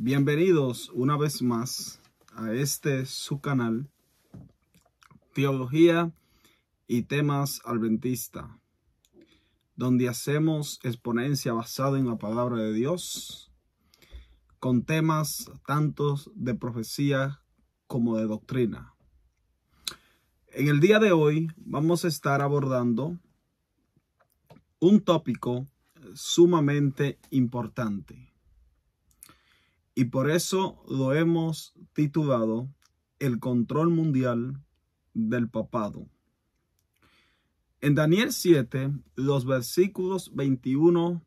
Bienvenidos una vez más a su canal, Teología y Temas Adventista, donde hacemos exponencia basada en la palabra de Dios, con temas tantos de profecía como de doctrina. En el día de hoy vamos a estar abordando un tópico sumamente importante. Y por eso lo hemos titulado El control mundial del papado. En Daniel 7, los versículos 21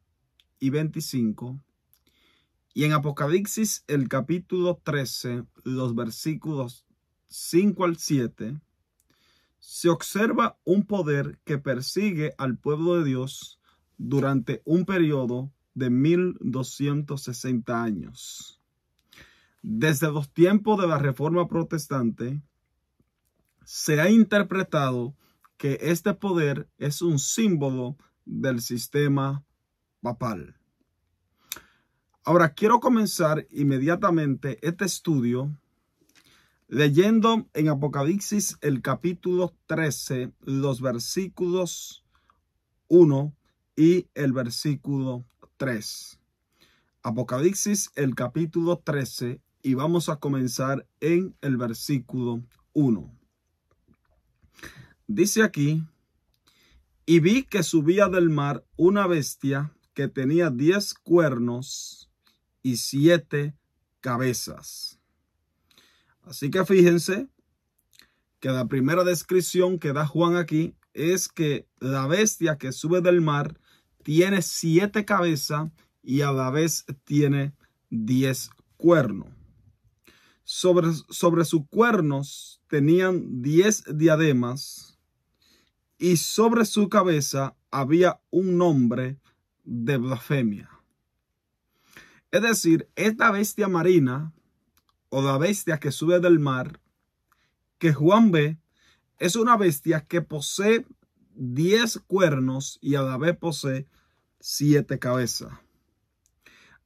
y 25, y en Apocalipsis el capítulo 13, los versículos 5 al 7, se observa un poder que persigue al pueblo de Dios durante un periodo de 1260 años. Desde los tiempos de la Reforma Protestante, se ha interpretado que este poder es un símbolo del sistema papal. Ahora, quiero comenzar inmediatamente este estudio leyendo en Apocalipsis el capítulo 13, los versículos 1 y el versículo 3. Apocalipsis el capítulo 13 y vamos a comenzar en el versículo 1. Dice aquí: y vi que subía del mar una bestia que tenía 10 cuernos y 7 cabezas. Así que fíjense que la primera descripción que da Juan aquí es que la bestia que sube del mar tiene 7 cabezas y a la vez tiene 10 cuernos. Sobre sus cuernos tenían 10 diademas y sobre su cabeza había un nombre de blasfemia. Es decir, esta bestia marina o la bestia que sube del mar que Juan ve es una bestia que posee 10 cuernos y a la vez posee 7 cabezas.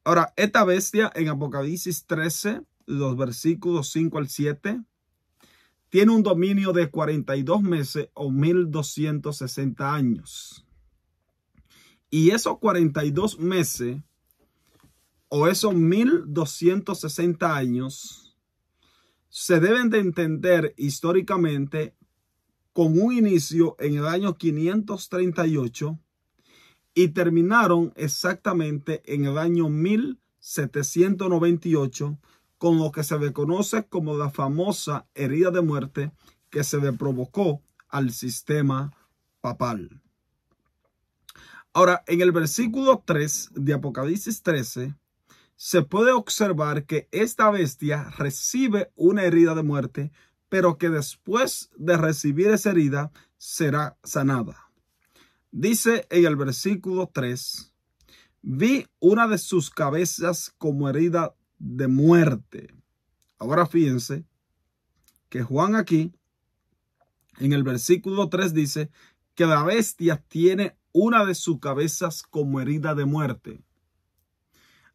Ahora, esta bestia en Apocalipsis 13, los versículos 5 al 7, tiene un dominio de 42 meses o 1260 años. Y esos 42 meses o esos 1260 años se deben de entender históricamente con un inicio en el año 538 y terminaron exactamente en el año 1798 con lo que se le conoce como la famosa herida de muerte que se le provocó al sistema papal. Ahora, en el versículo 3 de Apocalipsis 13, se puede observar que esta bestia recibe una herida de muerte, pero que después de recibir esa herida será sanada. Dice en el versículo 3, vi una de sus cabezas como herida de muerte. Ahora fíjense que Juan aquí en el versículo 3 dice que la bestia tiene una de sus cabezas como herida de muerte.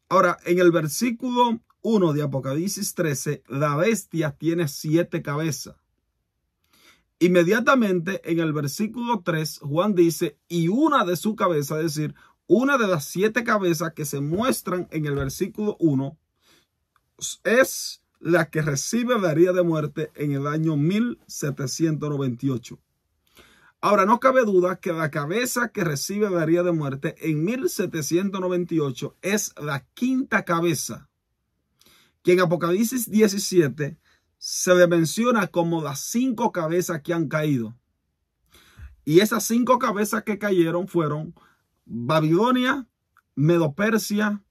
Ahora, en el versículo 1 de Apocalipsis 13, la bestia tiene 7 cabezas. Inmediatamente en el versículo 3, Juan dice, y una de su cabeza, es decir, una de las 7 cabezas que se muestran en el versículo 1, es la que recibe la herida de muerte en el año 1798. Ahora, no cabe duda que la cabeza que recibe la herida de muerte en 1798 es la 5ª cabeza, que en Apocalipsis 17 se le menciona como las 5 cabezas que han caído. Y esas 5 cabezas que cayeron fueron Babilonia, Medo-Persia,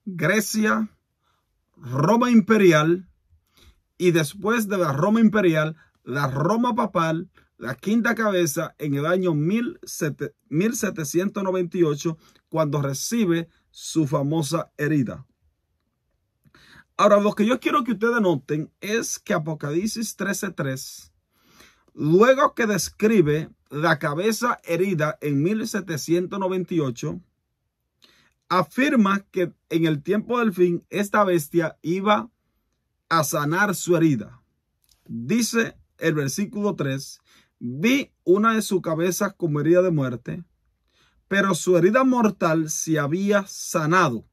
Grecia, Roma imperial, y después de la Roma imperial, la Roma papal, la 5ª cabeza en el año 1798, cuando recibe su famosa herida. Ahora, lo que yo quiero que ustedes noten es que Apocalipsis 13:3, luego que describe la cabeza herida en 1798, afirma que en el tiempo del fin esta bestia iba a sanar su herida. Dice el versículo 3, vi una de sus cabezas como herida de muerte, pero su herida mortal se había sanado,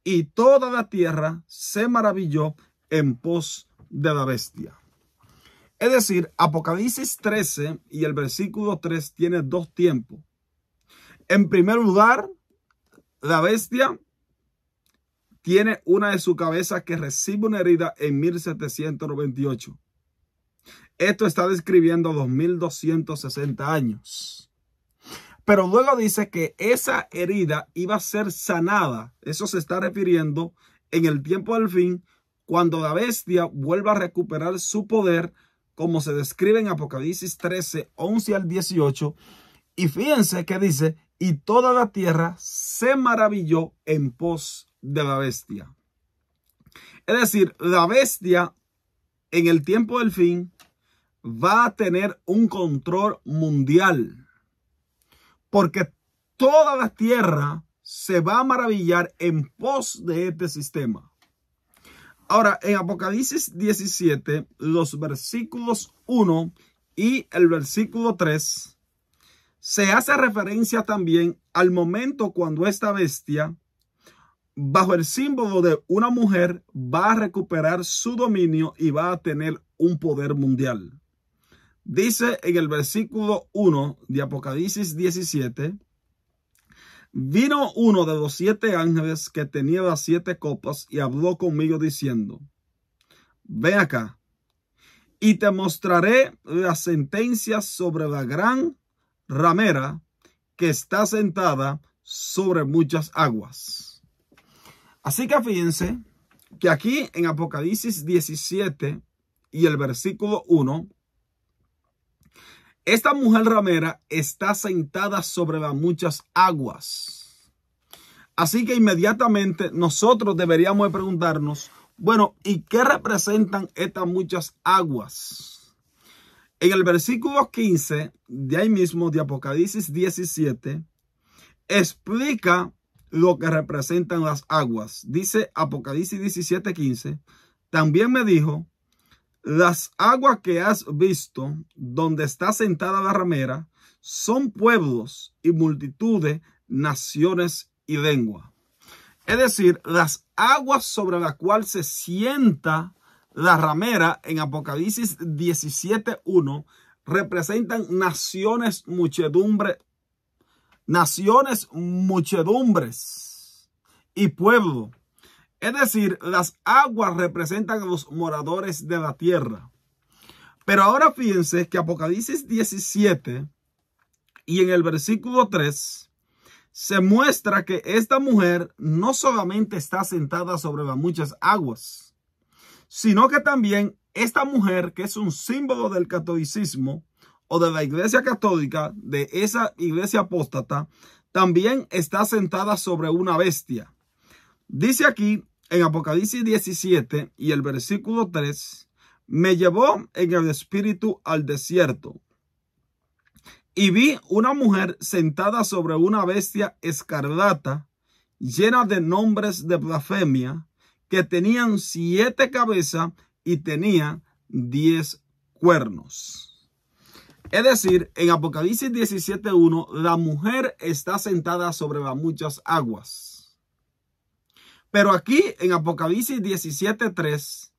y toda la tierra se maravilló en pos de la bestia. Es decir, Apocalipsis 13 y el versículo 3 tiene dos tiempos. En primer lugar, la bestia tiene una de sus cabezas que recibe una herida en 1798. Esto está describiendo 2260 años. Pero luego dice que esa herida iba a ser sanada. Eso se está refiriendo en el tiempo del fin, cuando la bestia vuelva a recuperar su poder, como se describe en Apocalipsis 13, 11 al 18. Y fíjense que dice, y toda la tierra se maravilló en pos de la bestia. Es decir, la bestia en el tiempo del fin va a tener un control mundial, porque toda la tierra se va a maravillar en pos de este sistema. Ahora, en Apocalipsis 17, los versículos 1 y el versículo 3, se hace referencia también al momento cuando esta bestia, bajo el símbolo de una mujer, va a recuperar su dominio y va a tener un poder mundial. Dice en el versículo 1 de Apocalipsis 17, vino uno de los 7 ángeles que tenía las 7 copas y habló conmigo diciendo, ven acá y te mostraré las sentencias sobre la gran ramera que está sentada sobre muchas aguas. Así que fíjense que aquí en Apocalipsis 17 y el versículo 1, esta mujer ramera está sentada sobre las muchas aguas. Así que inmediatamente nosotros deberíamos de preguntarnos, bueno, ¿y qué representan estas muchas aguas? En el versículo 15 de ahí mismo de Apocalipsis 17, explica lo que representan las aguas. Dice Apocalipsis 17, 15, también me dijo, las aguas que has visto, donde está sentada la ramera, son pueblos y multitudes, naciones y lengua. Es decir, las aguas sobre las cuales se sienta la ramera en Apocalipsis 17, 1, representan naciones, muchedumbres y pueblo. Es decir, las aguas representan a los moradores de la tierra. Pero ahora fíjense que Apocalipsis 17 y en el versículo 3 se muestra que esta mujer no solamente está sentada sobre las muchas aguas, sino que también esta mujer, que es un símbolo del catolicismo o de la iglesia católica, de esa iglesia apóstata, también está sentada sobre una bestia. Dice aquí en Apocalipsis 17 y el versículo 3, me llevó en el espíritu al desierto y vi una mujer sentada sobre una bestia escarlata llena de nombres de blasfemia que tenían 7 cabezas y tenía 10 cuernos. Es decir, en Apocalipsis 17:1, la mujer está sentada sobre las muchas aguas. Pero aquí en Apocalipsis 17:3,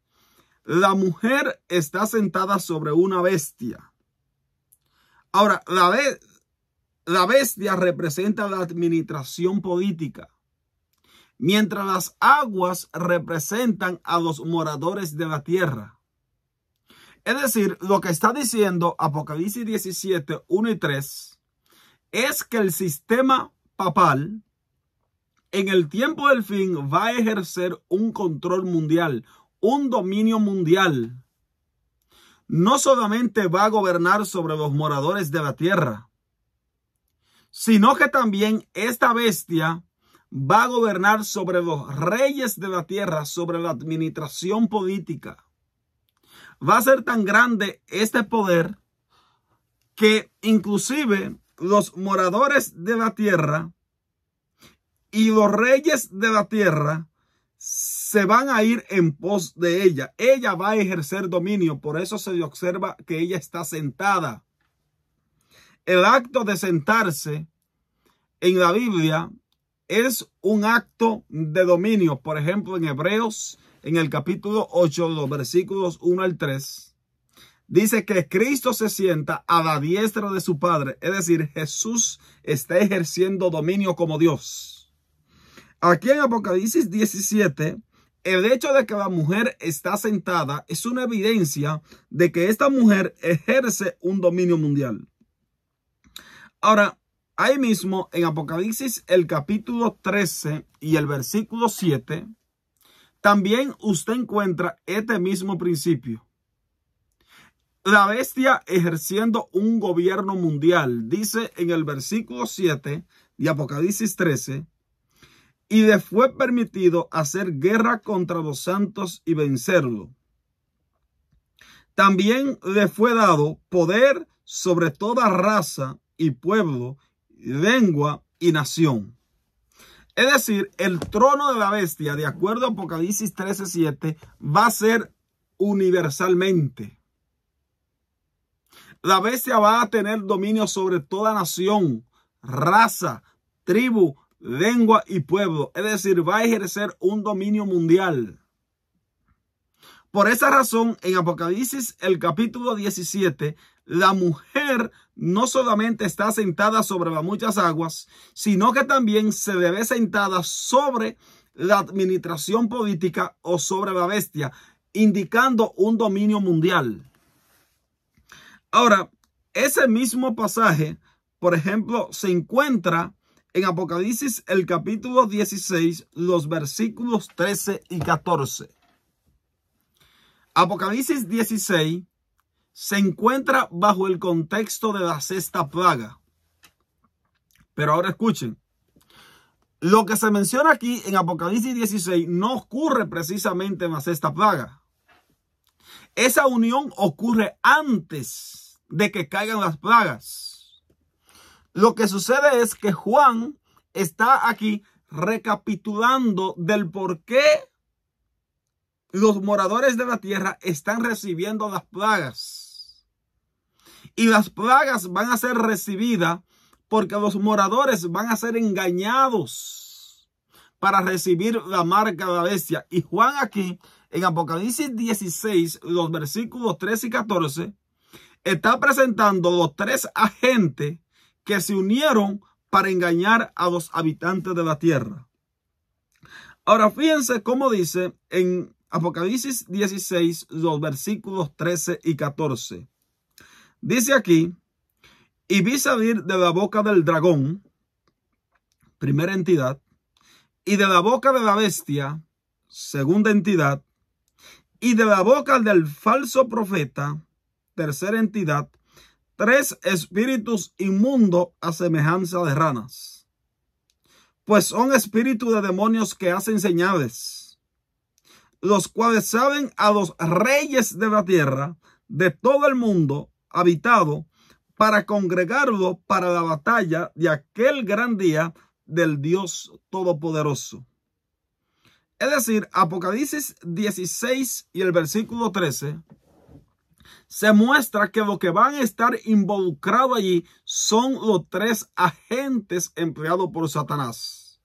la mujer está sentada sobre una bestia. Ahora, la bestia representa la administración política, mientras las aguas representan a los moradores de la tierra. Es decir, lo que está diciendo Apocalipsis 17, 1 y 3 es que el sistema papal en el tiempo del fin va a ejercer un control mundial, un dominio mundial. No solamente va a gobernar sobre los moradores de la tierra, sino que también esta bestia va a gobernar sobre los reyes de la tierra, sobre la administración política. Va a ser tan grande este poder que inclusive los moradores de la tierra y los reyes de la tierra se van a ir en pos de ella. Ella va a ejercer dominio. Por eso se le observa que ella está sentada. El acto de sentarse en la Biblia es un acto de dominio. Por ejemplo, en Hebreos, en el capítulo 8, los versículos 1 al 3, dice que Cristo se sienta a la diestra de su Padre. Es decir, Jesús está ejerciendo dominio como Dios. Aquí en Apocalipsis 17, el hecho de que la mujer está sentada es una evidencia de que esta mujer ejerce un dominio mundial. Ahora, ahí mismo en Apocalipsis el capítulo 13 y el versículo 7, también usted encuentra este mismo principio. La bestia ejerciendo un gobierno mundial. Dice en el versículo 7 de Apocalipsis 13, y le fue permitido hacer guerra contra los santos y vencerlo. También le fue dado poder sobre toda raza y pueblo, lengua y nación. Es decir, el trono de la bestia, de acuerdo a Apocalipsis 13:7, va a ser universalmente. La bestia va a tener dominio sobre toda nación, raza, tribu, lengua y pueblo. Es decir, va a ejercer un dominio mundial. Por esa razón, en Apocalipsis, el capítulo 17, la mujer no solamente está sentada sobre las muchas aguas, sino que también se le ve sentada sobre la administración política o sobre la bestia, indicando un dominio mundial. Ahora, ese mismo pasaje, por ejemplo, se encuentra en Apocalipsis, el capítulo 16, los versículos 13 y 14. Apocalipsis 16 se encuentra bajo el contexto de la sexta plaga. Pero ahora escuchen. Lo que se menciona aquí en Apocalipsis 16 no ocurre precisamente en la sexta plaga. Esa unión ocurre antes de que caigan las plagas. Lo que sucede es que Juan está aquí recapitulando del por qué los moradores de la tierra están recibiendo las plagas. Y las plagas van a ser recibidas porque los moradores van a ser engañados para recibir la marca de la bestia. Y Juan aquí, en Apocalipsis 16, los versículos 13 y 14, está presentando los tres agentes que se unieron para engañar a los habitantes de la tierra. Ahora fíjense cómo dice en Apocalipsis 16, los versículos 13 y 14. Dice aquí, y vi salir de la boca del dragón, primera entidad, y de la boca de la bestia, segunda entidad, y de la boca del falso profeta, tercera entidad, tres espíritus inmundos a semejanza de ranas. Pues son espíritus de demonios que hacen señales, los cuales saben a los reyes de la tierra, de todo el mundo habitado, para congregarlo para la batalla de aquel gran día del Dios Todopoderoso. Es decir, Apocalipsis 16 y el versículo 13 se muestra que lo que van a estar involucrados allí son los tres agentes empleados por Satanás.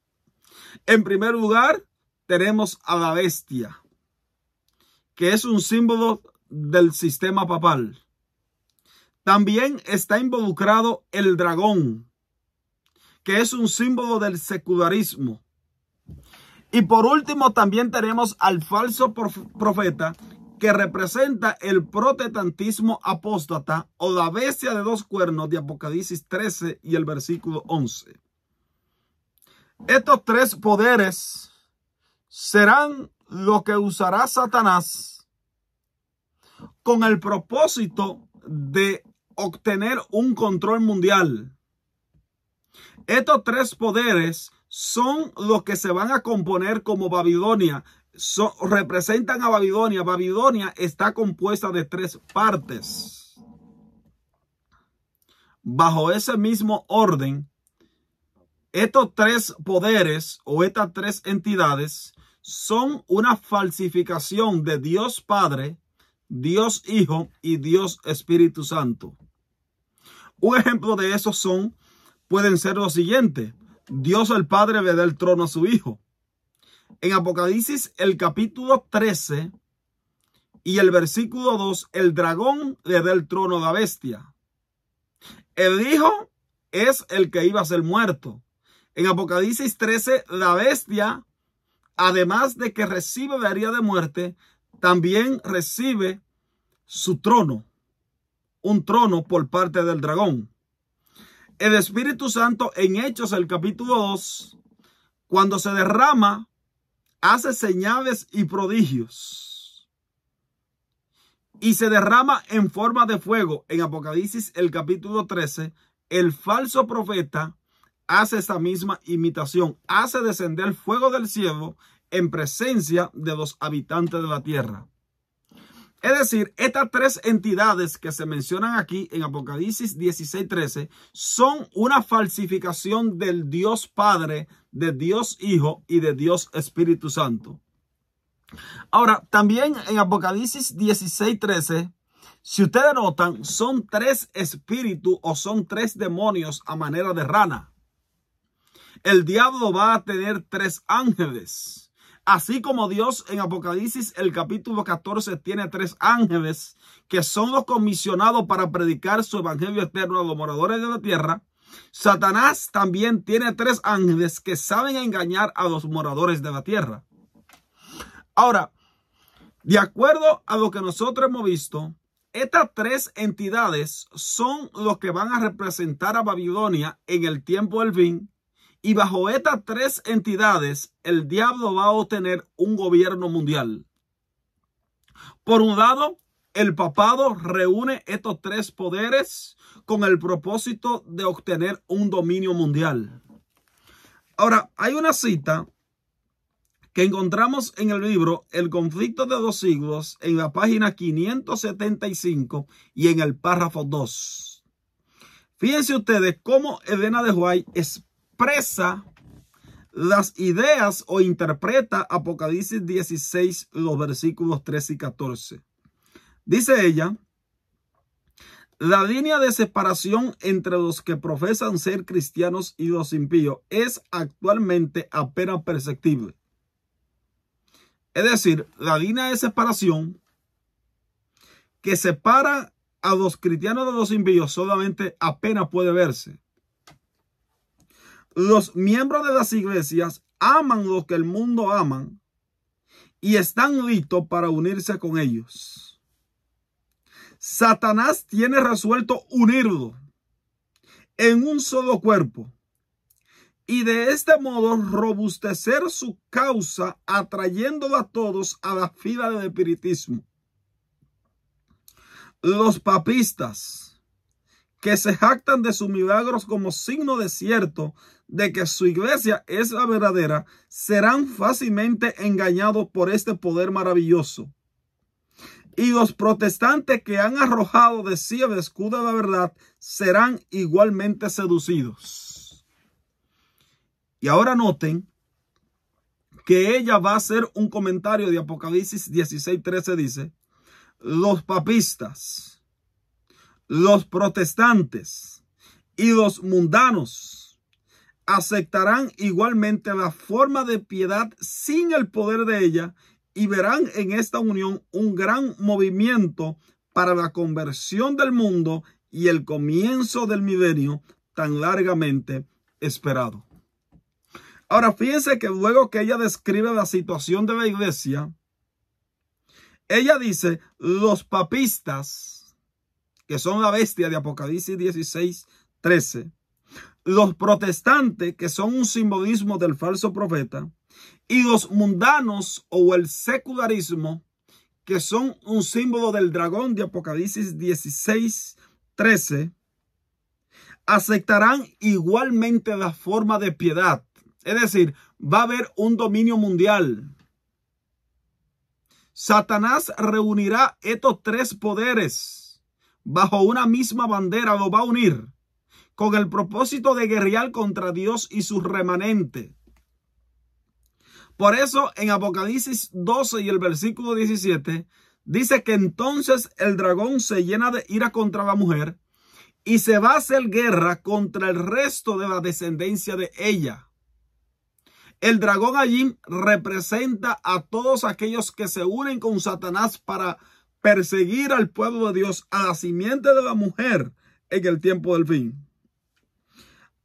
En primer lugar, tenemos a la bestia, que es un símbolo del sistema papal. También está involucrado el dragón, que es un símbolo del secularismo. Y por último también tenemos al falso profeta, que representa el protestantismo apóstata o la bestia de dos cuernos de Apocalipsis 13 y el versículo 11. Estos tres poderes serán lo que usará Satanás con el propósito de obtener un control mundial. Estos tres poderes son los que se van a componer como Babilonia. Representan a Babilonia. Babilonia está compuesta de tres partes. Bajo ese mismo orden, estos tres poderes o estas tres entidades son una falsificación de Dios Padre, Dios Hijo y Dios Espíritu Santo. Un ejemplo de eso pueden ser los siguientes. Dios el Padre le da el trono a su Hijo. En Apocalipsis, el capítulo 13 y el versículo 2, el dragón le da el trono a la bestia. El Hijo es el que iba a ser muerto. En Apocalipsis 13, la bestia, además de que recibe la herida de muerte, también recibe su trono. Un trono por parte del dragón. El Espíritu Santo en Hechos, el capítulo 2, cuando se derrama, hace señales y prodigios. Y se derrama en forma de fuego. En Apocalipsis, el capítulo 13, el falso profeta hace esa misma imitación. Hace descender fuego del cielo en presencia de los habitantes de la tierra. Es decir, estas tres entidades que se mencionan aquí en Apocalipsis 16:13 son una falsificación del Dios Padre, de Dios Hijo y de Dios Espíritu Santo. Ahora, también en Apocalipsis 16:13, si ustedes notan, son tres espíritus o son tres demonios a manera de rana. El diablo va a tener tres ángeles. Así como Dios en Apocalipsis el capítulo 14 tiene tres ángeles que son los comisionados para predicar su evangelio eterno a los moradores de la tierra, Satanás también tiene tres ángeles que saben engañar a los moradores de la tierra. Ahora, de acuerdo a lo que nosotros hemos visto, estas tres entidades son los que van a representar a Babilonia en el tiempo del fin. Y bajo estas tres entidades, el diablo va a obtener un gobierno mundial. Por un lado, el papado reúne estos tres poderes con el propósito de obtener un dominio mundial. Ahora, hay una cita que encontramos en el libro El conflicto de los siglos, en la página 575 y en el párrafo 2. Fíjense ustedes cómo Elena de White expresa las ideas o interpreta Apocalipsis 16, los versículos 13 y 14. Dice ella: la línea de separación entre los que profesan ser cristianos y los impíos es actualmente apenas perceptible. Es decir, la línea de separación que separa a los cristianos de los impíos solamente apenas puede verse. Los miembros de las iglesias aman lo que el mundo aman y están listos para unirse con ellos. Satanás tiene resuelto unirlo en un solo cuerpo y de este modo robustecer su causa, atrayéndolo a todos a la fila del espiritismo. Los papistas, que se jactan de sus milagros como signo de cierto de que su iglesia es la verdadera, serán fácilmente engañados por este poder maravilloso. Y los protestantes que han arrojado de sí el escudo de la verdad serán igualmente seducidos. Y ahora noten que ella va a hacer un comentario de Apocalipsis 16:13. Dice: los papistas, los protestantes y los mundanos aceptarán igualmente la forma de piedad sin el poder de ella y verán en esta unión un gran movimiento para la conversión del mundo y el comienzo del milenio tan largamente esperado. Ahora fíjense que luego que ella describe la situación de la iglesia, ella dice: los papistas, que son la bestia de Apocalipsis 16:13, los protestantes, que son un simbolismo del falso profeta, y los mundanos o el secularismo, que son un símbolo del dragón de Apocalipsis 16:13, aceptarán igualmente la forma de piedad. Es decir, va a haber un dominio mundial. Satanás reunirá estos tres poderes bajo una misma bandera, lo va a unir con el propósito de guerrear contra Dios y su remanente. Por eso en Apocalipsis 12 y el versículo 17 dice que entonces el dragón se llena de ira contra la mujer y se va a hacer guerra contra el resto de la descendencia de ella. El dragón allí representa a todos aquellos que se unen con Satanás para perseguir al pueblo de Dios, a la simiente de la mujer en el tiempo del fin.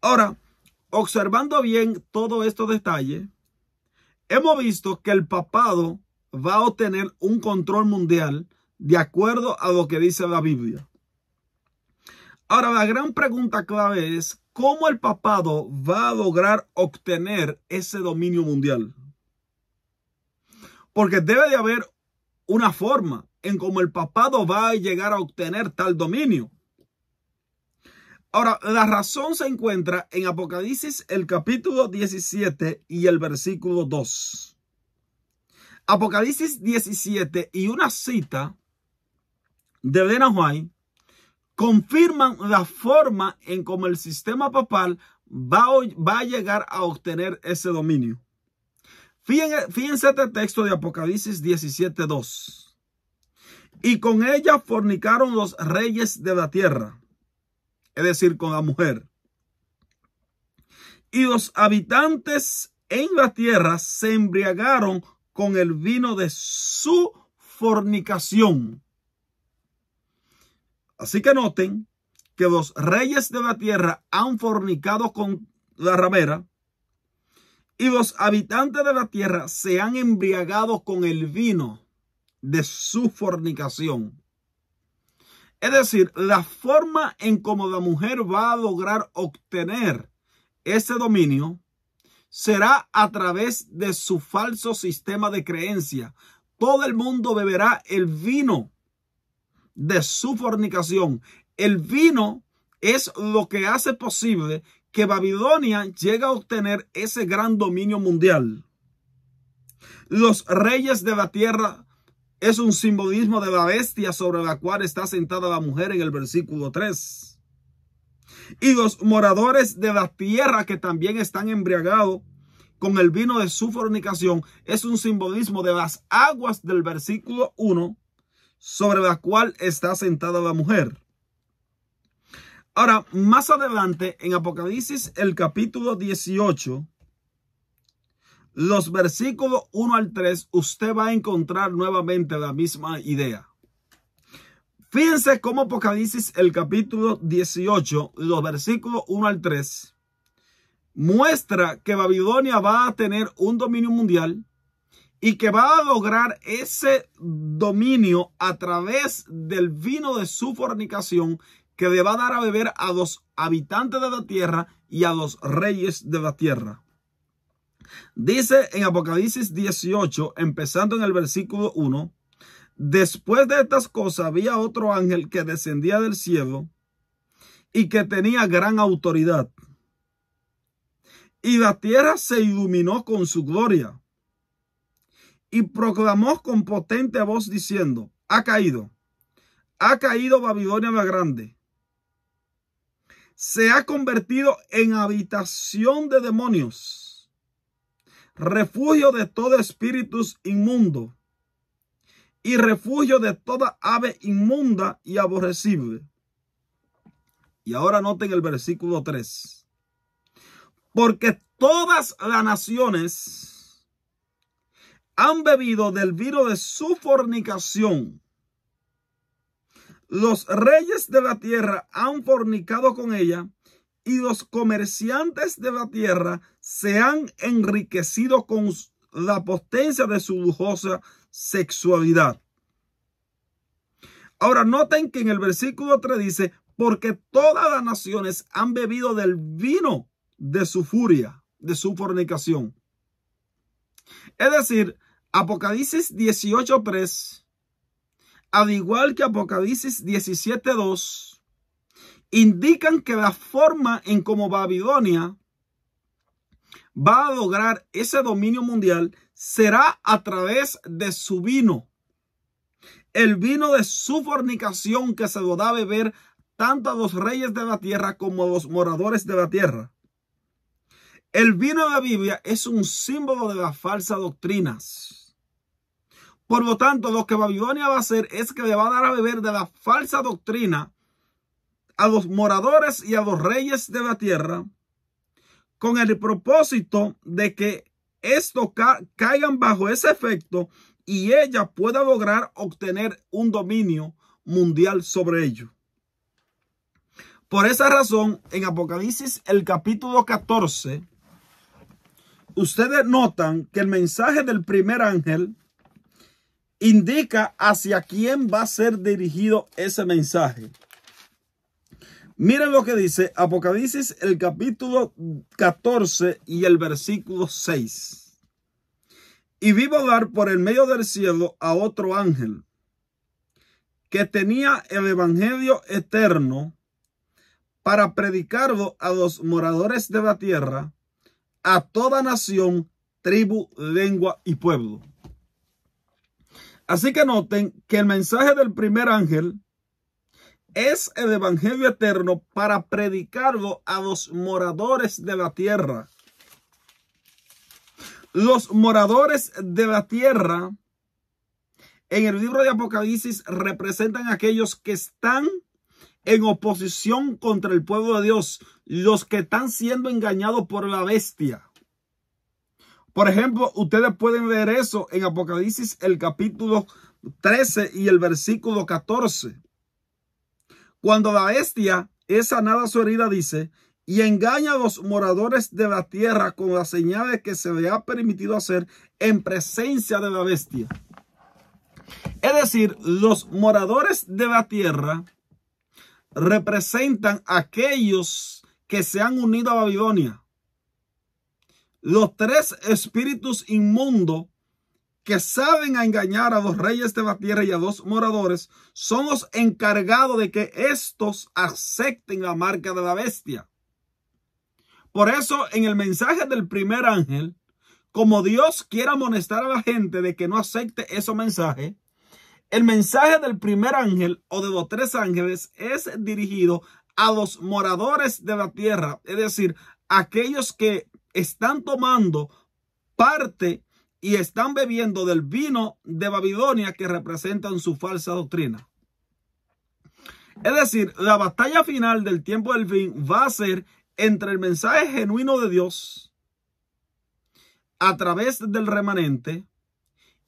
Ahora, observando bien todos estos detalles, hemos visto que el papado va a obtener un control mundial de acuerdo a lo que dice la Biblia. Ahora, la gran pregunta clave es, ¿cómo el papado va a lograr obtener ese dominio mundial? Porque debe de haber una forma en cómo el papado va a llegar a obtener tal dominio. Ahora, la razón se encuentra en Apocalipsis, el capítulo 17 y el versículo 2. Apocalipsis 17 y una cita de Elena White confirman la forma en cómo el sistema papal va a llegar a obtener ese dominio. Fíjense este texto de Apocalipsis 17:2. Y con ella fornicaron los reyes de la tierra, es decir, con la mujer. Y los habitantes en la tierra se embriagaron con el vino de su fornicación. Así que noten que los reyes de la tierra han fornicado con la ramera y los habitantes de la tierra se han embriagado con el vino de su fornicación. Es decir, la forma en cómo la mujer va a lograr obtener ese dominio será a través de su falso sistema de creencia. Todo el mundo beberá el vino de su fornicación. El vino es lo que hace posible que Babilonia llegue a obtener ese gran dominio mundial. Los reyes de la tierra es un simbolismo de la bestia sobre la cual está sentada la mujer en el versículo 3. Y los moradores de la tierra que también están embriagados con el vino de su fornicación es un simbolismo de las aguas del versículo 1 sobre la cual está sentada la mujer. Ahora, más adelante en Apocalipsis, el capítulo 18, los versículos 1 al 3, usted va a encontrar nuevamente la misma idea. Fíjense cómo Apocalipsis, el capítulo 18, los versículos 1 al 3, muestra que Babilonia va a tener un dominio mundial y que va a lograr ese dominio a través del vino de su fornicación que le va a dar a beber a los habitantes de la tierra y a los reyes de la tierra. Dice en Apocalipsis 18, empezando en el versículo 1, después de estas cosas había otro ángel que descendía del cielo y que tenía gran autoridad. Y la tierra se iluminó con su gloria. Y proclamó con potente voz diciendo, ha caído Babilonia la grande. Se ha convertido en habitación de demonios, refugio de todo espíritu inmundo y refugio de toda ave inmunda y aborrecible. Y ahora noten el versículo 3. Porque todas las naciones han bebido del vino de su fornicación. Los reyes de la tierra han fornicado con ella y los comerciantes de la tierra se han enriquecido con la potencia de su lujosa sexualidad. Ahora noten que en el versículo 3 dice, porque todas las naciones han bebido del vino de su furia, de su fornicación. Es decir, Apocalipsis 18:3, al igual que Apocalipsis 17:2, indican que la forma en cómo Babilonia va a lograr ese dominio mundial será a través de su vino. El vino de su fornicación que se lo da a beber tanto a los reyes de la tierra como a los moradores de la tierra. El vino de la Biblia es un símbolo de las falsas doctrinas. Por lo tanto, lo que Babilonia va a hacer es que le va a dar a beber de la falsa doctrina a los moradores y a los reyes de la tierra, con el propósito de que estos caigan bajo ese efecto y ella pueda lograr obtener un dominio mundial sobre ellos. Por esa razón, en Apocalipsis, el capítulo 14, ustedes notan que el mensaje del primer ángel indica hacia quién va a ser dirigido ese mensaje. Miren lo que dice Apocalipsis, el capítulo 14 y el versículo 6. Y vi volar por el medio del cielo a otro ángel que tenía el evangelio eterno para predicarlo a los moradores de la tierra, a toda nación, tribu, lengua y pueblo. Así que noten que el mensaje del primer ángel es el evangelio eterno para predicarlo a los moradores de la tierra. Los moradores de la tierra en el libro de Apocalipsis representan a aquellos que están en oposición contra el pueblo de Dios, los que están siendo engañados por la bestia. Por ejemplo, ustedes pueden leer eso en Apocalipsis, el capítulo 13 y el versículo 14. Cuando la bestia es sanada su herida, dice, y engaña a los moradores de la tierra con las señales que se le ha permitido hacer en presencia de la bestia. Es decir, los moradores de la tierra representan a aquellos que se han unido a Babilonia. Los tres espíritus inmundos que saben a engañar a los reyes de la tierra y a los moradores son los encargados de que estos acepten la marca de la bestia. Por eso, en el mensaje del primer ángel, como Dios quiere amonestar a la gente de que no acepte ese mensaje, el mensaje del primer ángel o de los tres ángeles es dirigido a los moradores de la tierra, es decir, aquellos que están tomando parte y están bebiendo del vino de Babilonia que representan su falsa doctrina. Es decir, la batalla final del tiempo del fin va a ser entre el mensaje genuino de Dios a través del remanente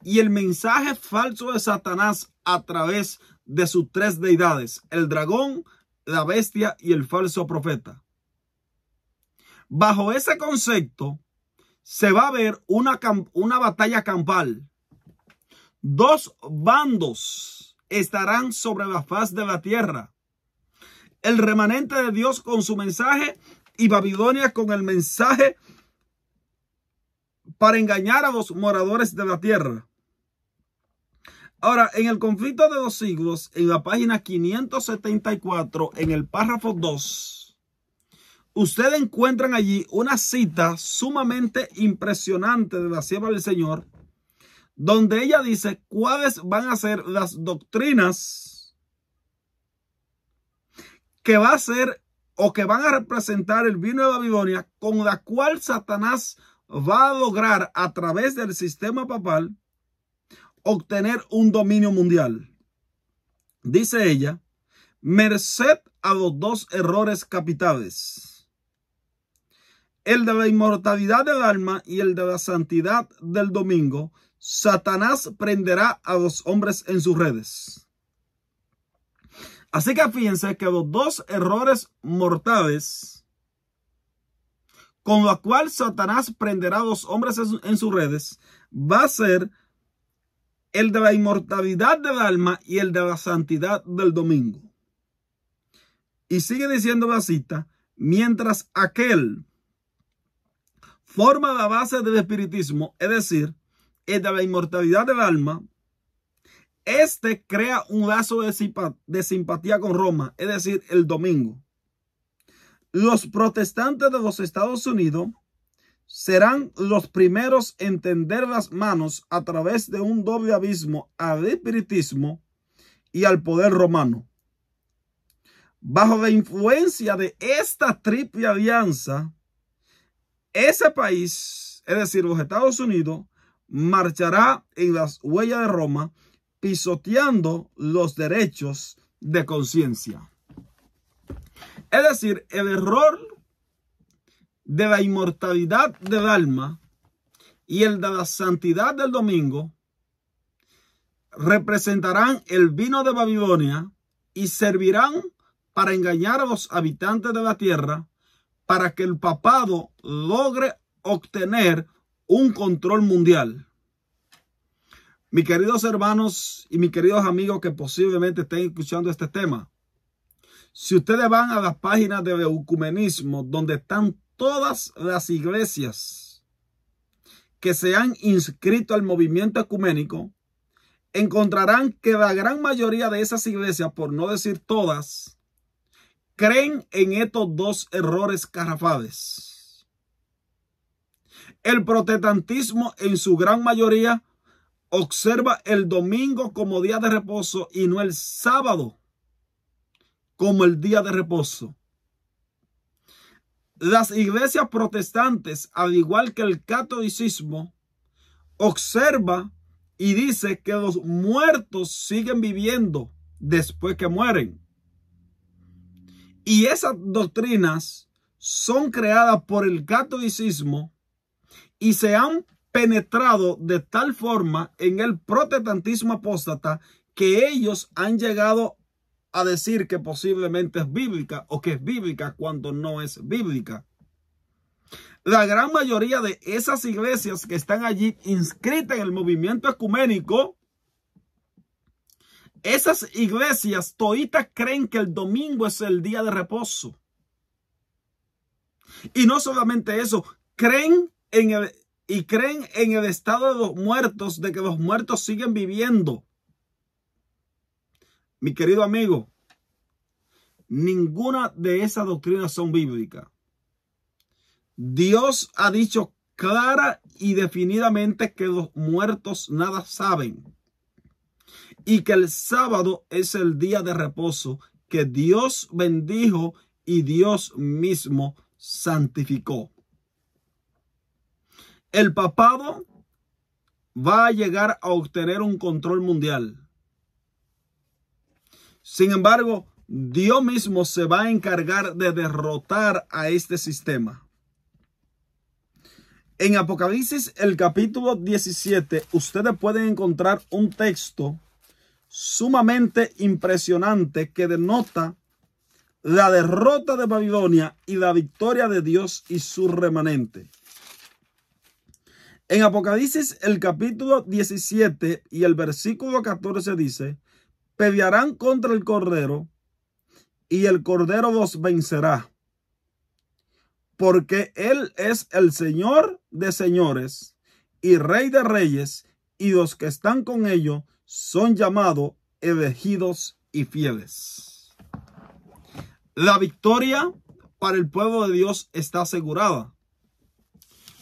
y el mensaje falso de Satanás a través de sus tres deidades, el dragón, la bestia y el falso profeta. Bajo ese concepto se va a ver una batalla campal. Dos bandos estarán sobre la faz de la tierra. El remanente de Dios con su mensaje y Babilonia con el mensaje para engañar a los moradores de la tierra. Ahora, en el conflicto de los siglos, en la página 574, en el párrafo 2, ustedes encuentran allí una cita sumamente impresionante de la sierva del Señor, donde ella dice cuáles van a ser las doctrinas que va a ser o que van a representar el vino de Babilonia, con la cual Satanás va a lograr a través del sistema papal obtener un dominio mundial. Dice ella, merced a los dos errores capitales, el de la inmortalidad del alma y el de la santidad del domingo, Satanás prenderá a los hombres en sus redes. Así que fíjense que los dos errores mortales con los cuales Satanás prenderá a los hombres en sus redes va a ser el de la inmortalidad del alma y el de la santidad del domingo. Y sigue diciendo la cita, mientras aquel forma la base del espiritismo, es decir, el de la inmortalidad del alma, este crea un lazo de simpatía con Roma, es decir, el domingo. Los protestantes de los Estados Unidos serán los primeros en tender las manos a través de un doble abismo al espiritismo y al poder romano. bajo la influencia de esta triple alianza, ese país, es decir, los Estados Unidos, marchará en las huellas de Roma, pisoteando los derechos de conciencia. Es decir, el error de la inmortalidad del alma y el de la santidad del domingo representarán el vino de Babilonia y servirán para engañar a los habitantes de la tierra para que el papado logre obtener un control mundial. Mis queridos hermanos y mis queridos amigos que posiblemente estén escuchando este tema, si ustedes van a las páginas del ecumenismo donde están todas las iglesias que se han inscrito al movimiento ecuménico, encontrarán que la gran mayoría de esas iglesias, por no decir todas, creen en estos dos errores garrafales. El protestantismo en su gran mayoría observa el domingo como día de reposo y no el sábado como el día de reposo. Las iglesias protestantes, al igual que el catolicismo, observa y dice que los muertos siguen viviendo después que mueren. Y esas doctrinas son creadas por el catolicismo y se han penetrado de tal forma en el protestantismo apóstata que ellos han llegado a decir que posiblemente es bíblica o que es bíblica cuando no es bíblica. La gran mayoría de esas iglesias que están allí inscritas en el movimiento ecuménico, esas iglesias toditas creen que el domingo es el día de reposo. Y no solamente eso, creen en el estado de los muertos, de que los muertos siguen viviendo. Mi querido amigo, ninguna de esas doctrinas son bíblicas. Dios ha dicho clara y definidamente que los muertos nada saben y que el sábado es el día de reposo que Dios bendijo y Dios mismo santificó. El papado va a llegar a obtener un control mundial. Sin embargo, Dios mismo se va a encargar de derrotar a este sistema. En Apocalipsis, el capítulo 17, ustedes pueden encontrar un texto sumamente impresionante que denota la derrota de Babilonia y la victoria de Dios y su remanente. En Apocalipsis, el capítulo 17 y el versículo 14 dice: pelearán contra el Cordero y el Cordero los vencerá, porque Él es el Señor de señores y Rey de reyes, y los que están con ellos son llamados, elegidos y fieles. La victoria para el pueblo de Dios está asegurada.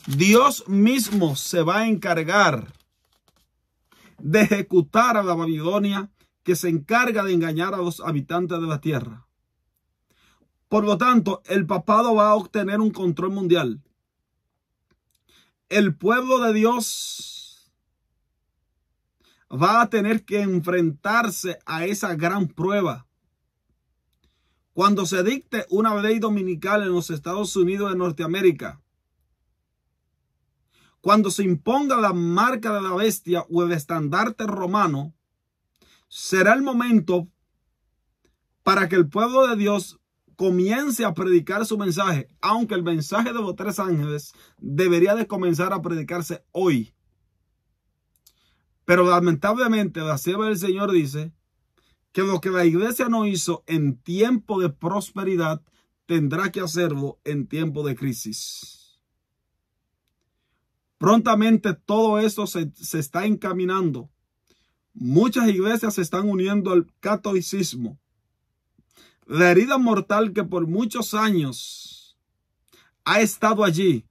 Dios mismo se va a encargar de ejecutar a la Babilonia, que se encarga de engañar a los habitantes de la tierra. Por lo tanto, el papado va a obtener un control mundial. El pueblo de Dios va a tener que enfrentarse a esa gran prueba. Cuando se dicte una ley dominical en los Estados Unidos de Norteamérica, cuando se imponga la marca de la bestia o el estandarte romano, será el momento para que el pueblo de Dios comience a predicar su mensaje, aunque el mensaje de los tres ángeles debería de comenzar a predicarse hoy. Pero lamentablemente la sierva del Señor dice que lo que la iglesia no hizo en tiempo de prosperidad, tendrá que hacerlo en tiempo de crisis. Prontamente todo esto se está encaminando. Muchas iglesias se están uniendo al catolicismo. La herida mortal que por muchos años ha estado allí,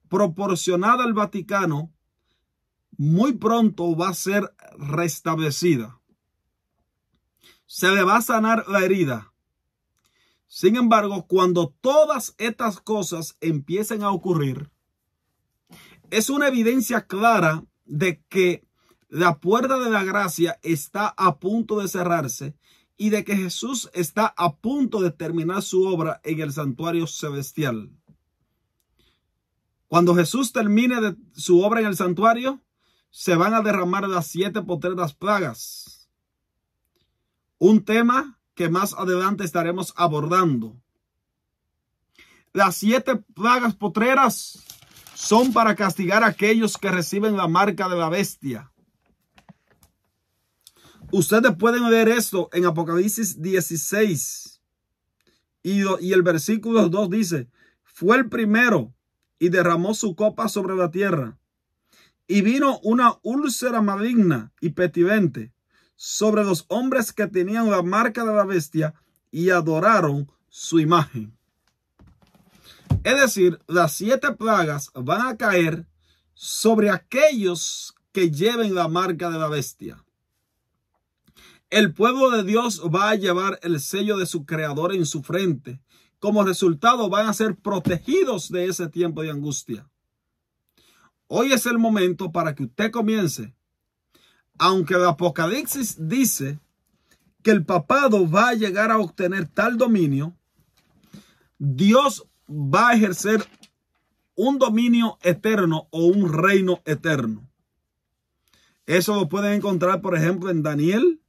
proporcionada al Vaticano, muy pronto va a ser restablecida. Se le va a sanar la herida. Sin embargo, cuando todas estas cosas empiecen a ocurrir, es una evidencia clara de que la puerta de la gracia está a punto de cerrarse y de que Jesús está a punto de terminar su obra en el santuario celestial. Cuando Jesús termine de su obra en el santuario, se van a derramar las 7 postreras plagas. Un tema que más adelante estaremos abordando. Las 7 plagas postreras son para castigar a aquellos que reciben la marca de la bestia. Ustedes pueden leer esto en Apocalipsis 16. Y el versículo 2 dice: fue el primero y derramó su copa sobre la tierra. Y vino una úlcera maligna y pestilente sobre los hombres que tenían la marca de la bestia y adoraron su imagen. Es decir, las 7 plagas van a caer sobre aquellos que lleven la marca de la bestia. El pueblo de Dios va a llevar el sello de su creador en su frente. Como resultado, van a ser protegidos de ese tiempo de angustia. Hoy es el momento para que usted comience. Aunque el Apocalipsis dice que el papado va a llegar a obtener tal dominio, Dios va a ejercer un dominio eterno o un reino eterno. Eso lo pueden encontrar, por ejemplo, en Daniel,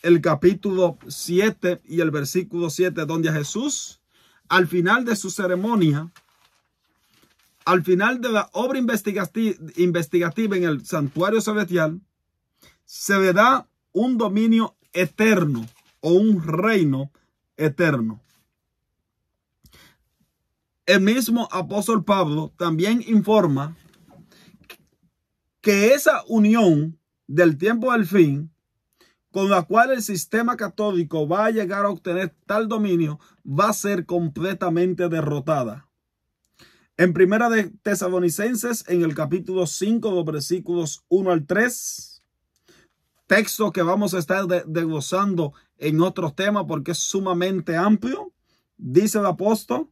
el capítulo 7 y el versículo 7, donde a Jesús, al final de su ceremonia, al final de la obra investigativa en el santuario celestial, se le da un dominio eterno o un reino eterno. El mismo apóstol Pablo también informa que esa unión del tiempo del fin, con la cual el sistema católico va a llegar a obtener tal dominio, va a ser completamente derrotada. En Primera de Tesalonicenses, en el capítulo 5, los versículos 1 al 3, texto que vamos a estar desglosando en otros temas porque es sumamente amplio, dice el apóstol,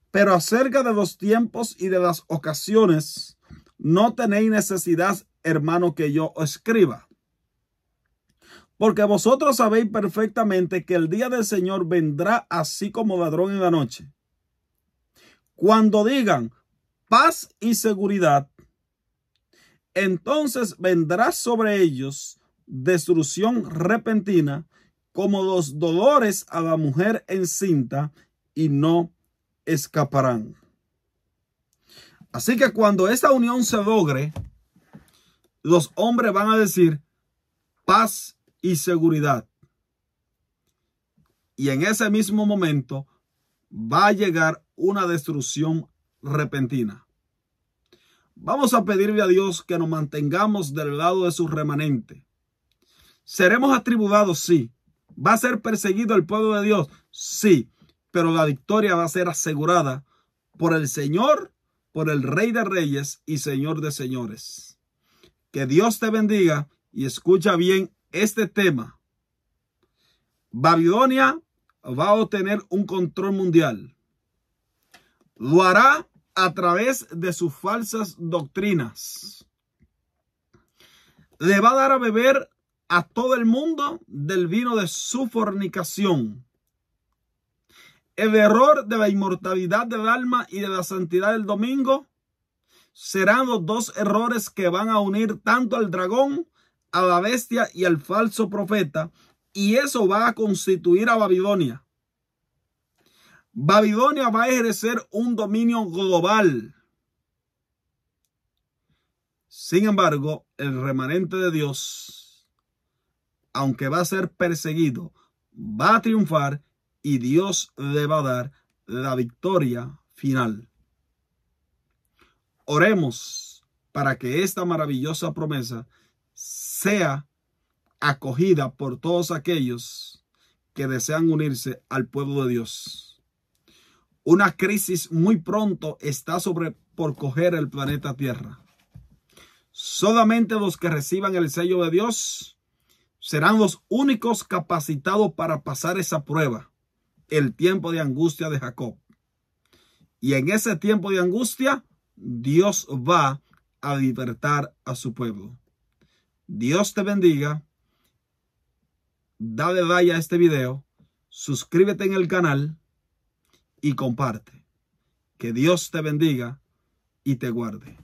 pero acerca de los tiempos y de las ocasiones, no tenéis necesidad, hermano, que yo escriba. Porque vosotros sabéis perfectamente que el día del Señor vendrá así como ladrón en la noche. Cuando digan paz y seguridad, entonces vendrá sobre ellos destrucción repentina, como los dolores a la mujer encinta, y no escaparán. Así que cuando esta unión se logre, los hombres van a decir paz y seguridad. Y en ese mismo momento va a llegar una destrucción repentina. Vamos a pedirle a Dios que nos mantengamos del lado de su remanente. ¿Seremos atribulados? Sí. ¿Va a ser perseguido el pueblo de Dios? Sí. Pero la victoria va a ser asegurada por el Señor, por el Rey de Reyes y Señor de Señores. Que Dios te bendiga y escucha bien este tema. Babilonia va a obtener un control mundial. Lo hará a través de sus falsas doctrinas. Le va a dar a beber a todo el mundo del vino de su fornicación. El error de la inmortalidad del alma y de la santidad del domingo serán los 2 errores que van a unir tanto al dragón, a la bestia y al falso profeta, y eso va a constituir a Babilonia. Babilonia va a ejercer un dominio global. Sin embargo, el remanente de Dios, aunque va a ser perseguido, va a triunfar y Dios le va a dar la victoria final. Oremos para que esta maravillosa promesa sea acogida por todos aquellos que desean unirse al pueblo de Dios. Una crisis muy pronto está por coger el planeta Tierra. Solamente los que reciban el sello de Dios serán los únicos capacitados para pasar esa prueba. el tiempo de angustia de Jacob. Y en ese tiempo de angustia, Dios va a libertar a su pueblo. Dios te bendiga. Dale like a este video. Suscríbete en el canal y comparte. Que Dios te bendiga y te guarde.